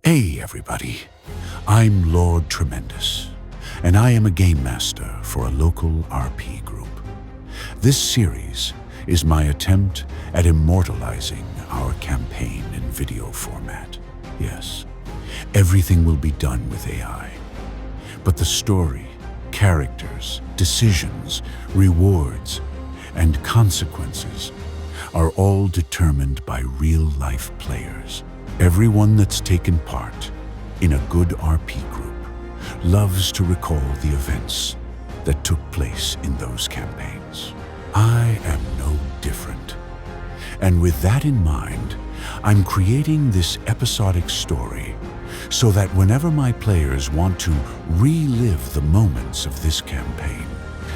Hey everybody, I'm Lord Tremendous, and I am a game master for a local RP group. This series is my attempt at immortalizing our campaign in video format. Yes, everything will be done with AI, but the story, characters, decisions, rewards, and consequences are all determined by real-life players. Everyone that's taken part in a good RP group loves to recall the events that took place in those campaigns. I am no different. And with that in mind, I'm creating this episodic story so that whenever my players want to relive the moments of this campaign,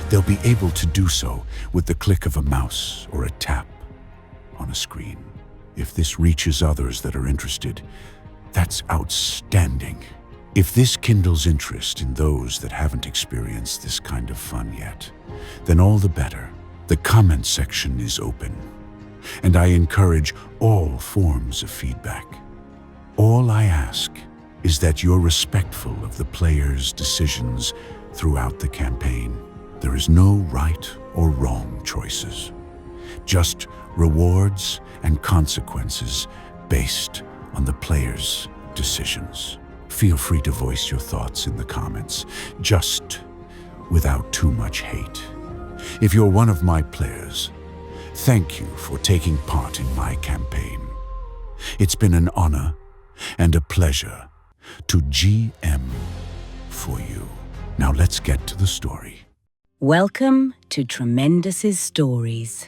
they'll be able to do so with the click of a mouse or a tap on a screen. If this reaches others that are interested, that's outstanding. If this kindles interest in those that haven't experienced this kind of fun yet, then all the better. The comment section is open, and I encourage all forms of feedback. All I ask is that you're respectful of the players' decisions throughout the campaign. There is no right or wrong choices, just rewards and consequences based on the players' decisions. Feel free to voice your thoughts in the comments, just without too much hate. If you're one of my players, thank you for taking part in my campaign. It's been an honor and a pleasure to GM for you. Now let's get to the story. Welcome to Tremendous's Stories.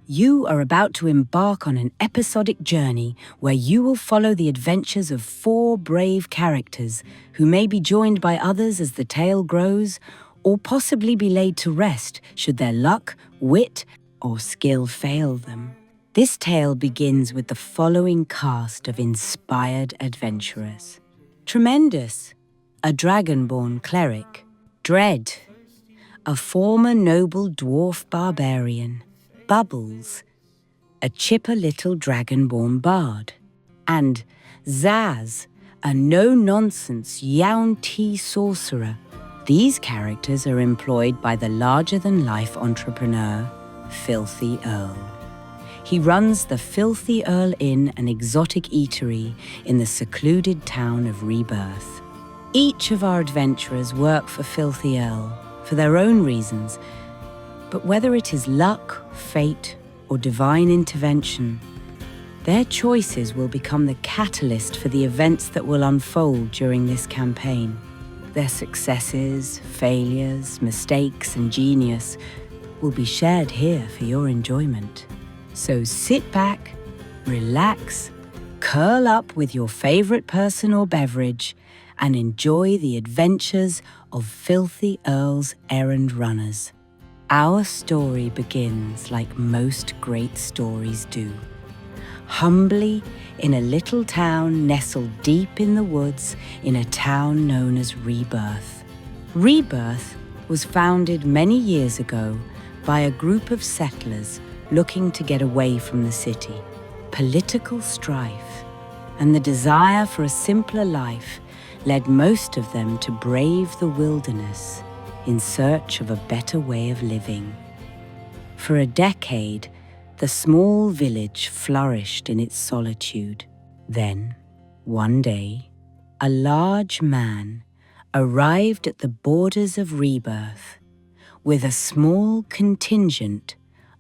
You are about to embark on an episodic journey where you will follow the adventures of 4 brave characters who may be joined by others as the tale grows, or possibly be laid to rest should their luck, wit, or skill fail them. This tale begins with the following cast of inspired adventurers. Tremendous, a dragonborn cleric. Dread, a former noble dwarf barbarian. Bubbles, a chipper little dragonborn bard. And Zaz, a no-nonsense Yaun-Ti sorcerer. These characters are employed by the larger-than-life entrepreneur, Filthy Earl. He runs the Filthy Earl Inn, an exotic eatery in the secluded town of Rebirth. Each of our adventurers work for Filthy Earl for their own reasons, but whether it is luck, fate, or divine intervention, their choices will become the catalyst for the events that will unfold during this campaign. Their successes, failures, mistakes, and genius will be shared here for your enjoyment. So sit back, relax, curl up with your favorite person or beverage, and enjoy the adventures of Filthy Earl's errand runners. Our story begins like most great stories do. Humbly, in a little town nestled deep in the woods in a town known as Rebirth. Rebirth was founded many years ago by a group of settlers looking to get away from the city. Political strife and the desire for a simpler life led most of them to brave the wilderness in search of a better way of living. For a decade, the small village flourished in its solitude. Then, one day, a large man arrived at the borders of Rebirth with a small contingent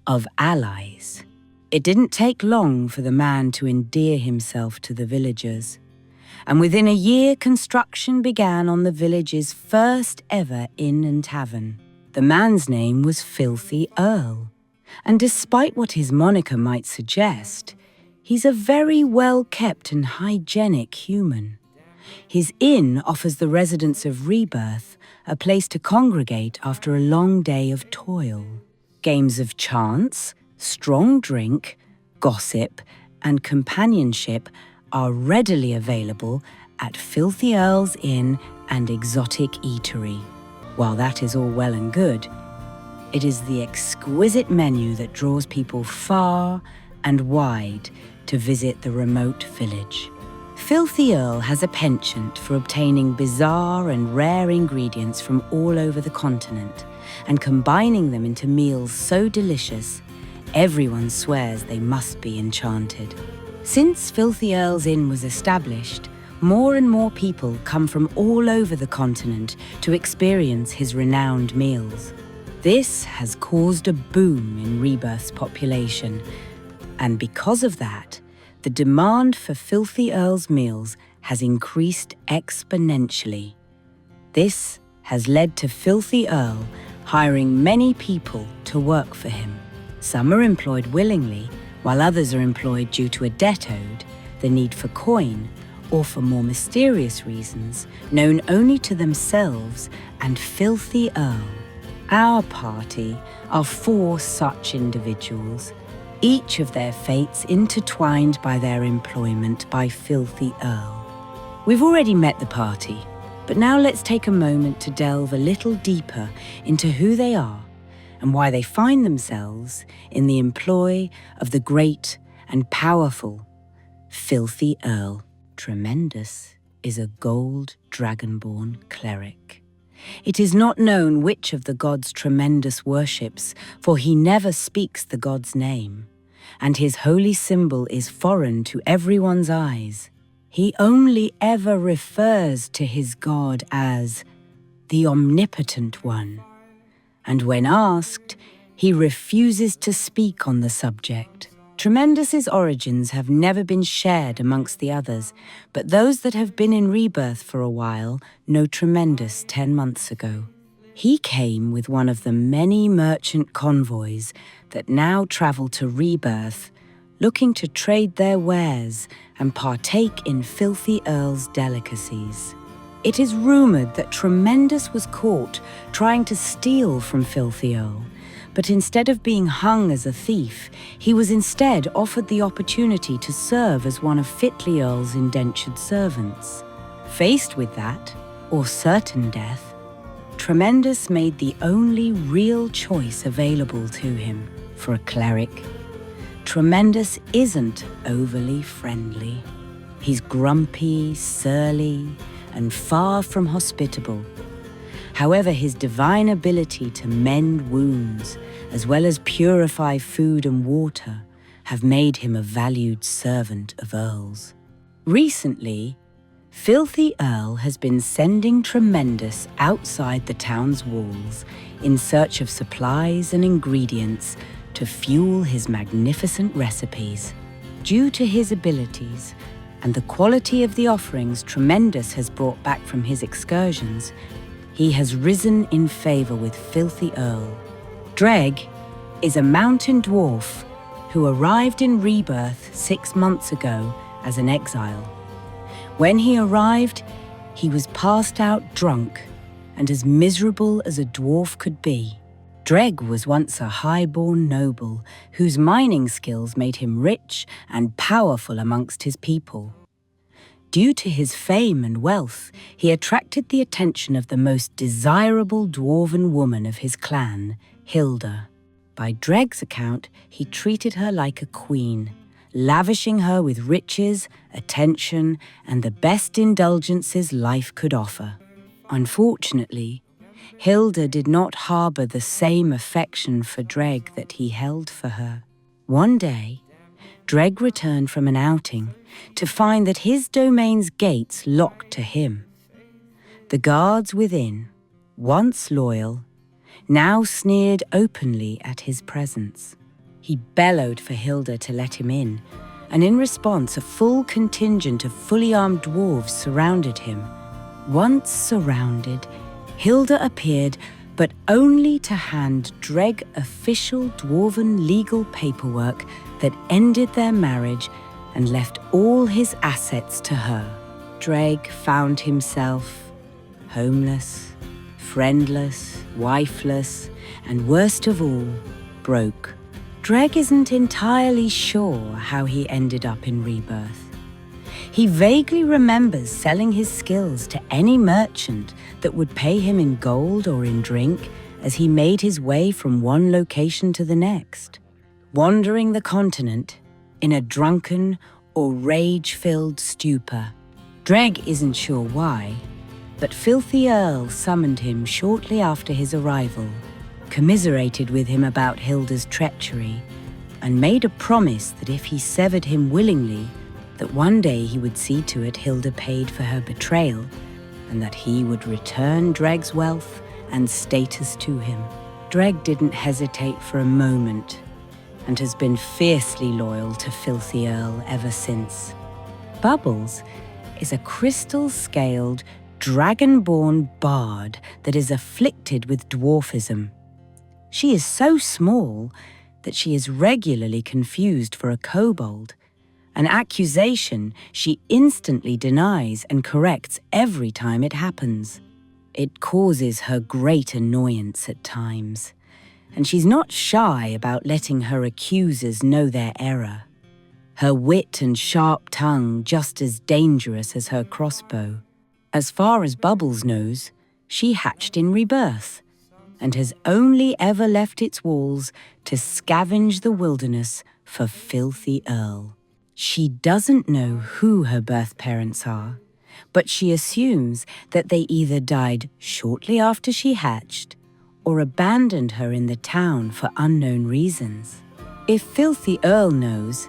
of allies. It didn't take long for the man to endear himself to the villagers, and within a year construction began on the village's first ever inn and tavern. The man's name was Filthy Earl, and despite what his moniker might suggest, he's a very well-kept and hygienic human. His inn offers the residents of Rebirth a place to congregate after a long day of toil. Games of chance, strong drink, gossip, and companionship are readily available at Filthy Earl's Inn and Exotic Eatery. While that is all well and good, it is the exquisite menu that draws people far and wide to visit the remote village. Filthy Earl has a penchant for obtaining bizarre and rare ingredients from all over the continent and combining them into meals so delicious, everyone swears they must be enchanted. Since Filthy Earl's Inn was established, more and more people come from all over the continent to experience his renowned meals. This has caused a boom in Rebirth's population, and because of that, the demand for Filthy Earl's meals has increased exponentially. This has led to Filthy Earl hiring many people to work for him. Some are employed willingly, while others are employed due to a debt owed, the need for coin, or for more mysterious reasons known only to themselves and Filthy Earl. Our party are 4 such individuals, each of their fates intertwined by their employment by Filthy Earl. We've already met the party, but now let's take a moment to delve a little deeper into who they are and why they find themselves in the employ of the great and powerful Filthy Earl. Tremendous is a gold dragonborn cleric. It is not known which of the gods Tremendous worships, for he never speaks the god's name, and his holy symbol is foreign to everyone's eyes. He only ever refers to his god as the Omnipotent One, and when asked, he refuses to speak on the subject. Tremendous's origins have never been shared amongst the others, but those that have been in Rebirth for a while know Tremendous 10 months ago. He came with one of the many merchant convoys that now travel to Rebirth, looking to trade their wares and partake in Filthy Earl's delicacies. It is rumored that Tremendous was caught trying to steal from Filthy Earl, but instead of being hung as a thief, he was instead offered the opportunity to serve as one of Filthy Earl's indentured servants. Faced with that, or certain death, Tremendous made the only real choice available to him for a cleric. Tremendous isn't overly friendly. He's grumpy, surly, and far from hospitable. However, his divine ability to mend wounds, as well as purify food and water, have made him a valued servant of Earl's. Recently, Filthy Earl has been sending Tremendous outside the town's walls in search of supplies and ingredients to fuel his magnificent recipes. Due to his abilities and the quality of the offerings Tremendous has brought back from his excursions, he has risen in favor with Filthy Earl. Dreg is a mountain dwarf who arrived in Rebirth 6 months ago as an exile. When he arrived, he was passed out drunk and as miserable as a dwarf could be. Dreg was once a high-born noble whose mining skills made him rich and powerful amongst his people. Due to his fame and wealth, he attracted the attention of the most desirable dwarven woman of his clan, Hilda. By Dreg's account, he treated her like a queen, lavishing her with riches, attention, and the best indulgences life could offer. Unfortunately, Hilda did not harbor the same affection for Dreg that he held for her. One day, Dreg returned from an outing to find that his domain's gates locked to him. The guards within, once loyal, now sneered openly at his presence. He bellowed for Hilda to let him in, and in response a full contingent of fully armed dwarves surrounded him. Once surrounded, Hilda appeared, but only to hand Dreg official dwarven legal paperwork that ended their marriage and left all his assets to her. Dreg found himself homeless, friendless, wifeless, and worst of all, broke. Dreg isn't entirely sure how he ended up in Rebirth. He vaguely remembers selling his skills to any merchant that would pay him in gold or in drink as he made his way from one location to the next. Wandering the continent in a drunken, or rage-filled stupor. Dreg isn't sure why, but Filthy Earl summoned him shortly after his arrival, commiserated with him about Hilda's treachery, and made a promise that if he severed him willingly, that one day he would see to it Hilda paid for her betrayal, and that he would return Dreg's wealth and status to him. Dreg didn't hesitate for a moment, and has been fiercely loyal to Filthy Earl ever since. Bubbles is a crystal-scaled, dragon-born bard that is afflicted with dwarfism. She is so small that she is regularly confused for a kobold, an accusation she instantly denies and corrects every time it happens. It causes her great annoyance at times, and she's not shy about letting her accusers know their error. Her wit and sharp tongue just as dangerous as her crossbow. As far as Bubbles knows, she hatched in rebirth, and has only ever left its walls to scavenge the wilderness for Filthy Earl. She doesn't know who her birth parents are, but she assumes that they either died shortly after she hatched or abandoned her in the town for unknown reasons. If Filthy Earl knows,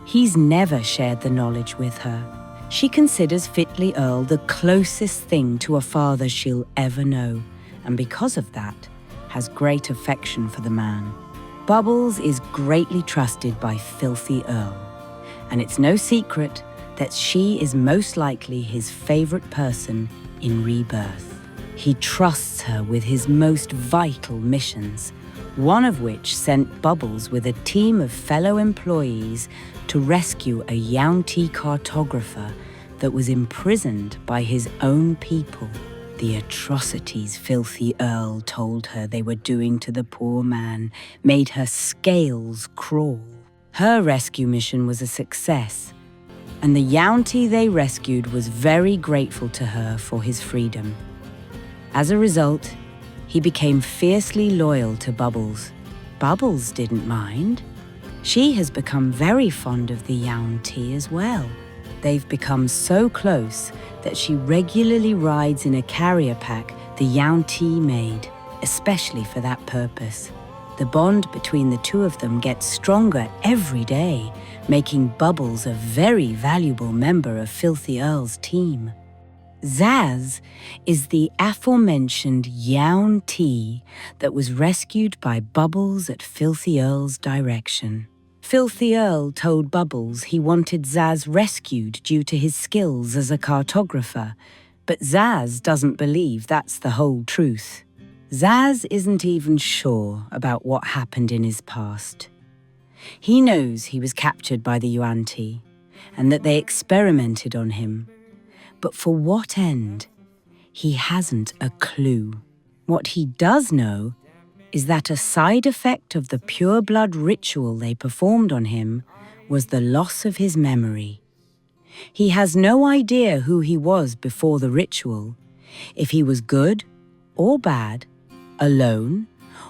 he's never shared the knowledge with her. She considers Filthy Earl the closest thing to a father she'll ever know, and because of that, has great affection for the man. Bubbles is greatly trusted by Filthy Earl, and it's no secret that she is most likely his favorite person in rebirth. He trusts her with his most vital missions, one of which sent Bubbles with a team of fellow employees to rescue a Yaunti cartographer that was imprisoned by his own people. The atrocities Filthy Earl told her they were doing to the poor man made her scales crawl. Her rescue mission was a success, and the Yaunti they rescued was very grateful to her for his freedom. As a result, he became fiercely loyal to Bubbles. Bubbles didn't mind. She has become very fond of the Yaunti as well. They've become so close that she regularly rides in a carrier pack the Yaunti made, especially for that purpose. The bond between the two of them gets stronger every day, making Bubbles a very valuable member of Filthy Earl's team. Zaz is the aforementioned Yaunti that was rescued by Bubbles at Filthy Earl's direction. Filthy Earl told Bubbles he wanted Zaz rescued due to his skills as a cartographer, but Zaz doesn't believe that's the whole truth. Zaz isn't even sure about what happened in his past. He knows he was captured by the Yuan-Ti and that they experimented on him, but for what end? He hasn't a clue. What he does know is that a side effect of the pure blood ritual they performed on him was the loss of his memory. He has no idea who he was before the ritual, if he was good or bad, alone,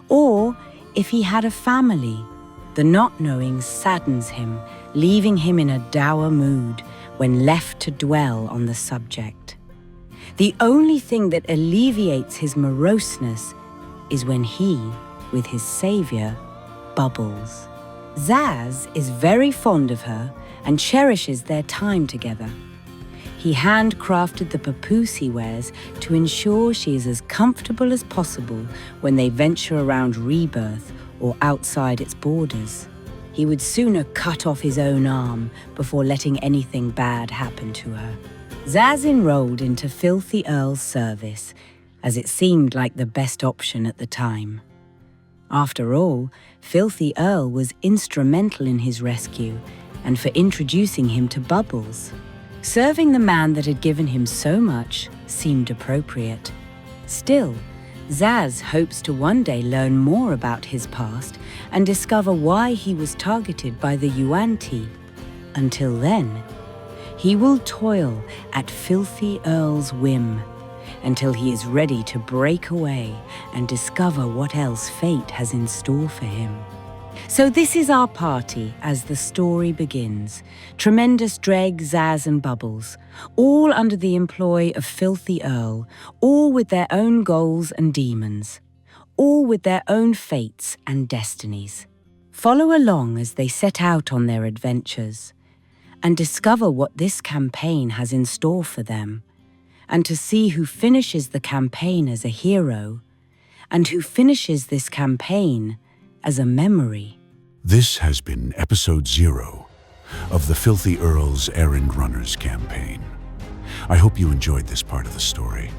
or if he had a family. The not knowing saddens him, leaving him in a dour mood when left to dwell on the subject. The only thing that alleviates his moroseness is when he, with his savior, Bubbles. Zaz is very fond of her and cherishes their time together. He handcrafted the papoose he wears to ensure she is as comfortable as possible when they venture around Rebirth or outside its borders. He would sooner cut off his own arm before letting anything bad happen to her. Zaz enrolled into Filthy Earl's service, as it seemed like the best option at the time. After all, Filthy Earl was instrumental in his rescue and for introducing him to Bubbles. Serving the man that had given him so much seemed appropriate. Still, Zaz hopes to one day learn more about his past and discover why he was targeted by the Yuan-Ti. Until then, he will toil at Filthy Earl's whim until he is ready to break away and discover what else fate has in store for him. So this is our party as the story begins. Tremendous Dreg, Zaz and Bubbles, all under the employ of Filthy Earl, all with their own goals and demons, all with their own fates and destinies. Follow along as they set out on their adventures and discover what this campaign has in store for them, and to see who finishes the campaign as a hero and who finishes this campaign as a memory. This has been episode 0 of the Filthy Earl's Errand Runners campaign. I hope you enjoyed this part of the story.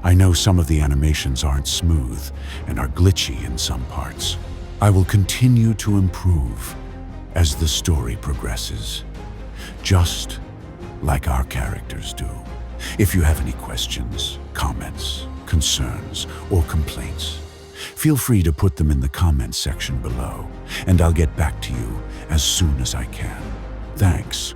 I know some of the animations aren't smooth and are glitchy in some parts. I will continue to improve as the story progresses, just like our characters do. If you have any questions, comments, concerns, or complaints, feel free to put them in the comments section below, and I'll get back to you as soon as I can. Thanks.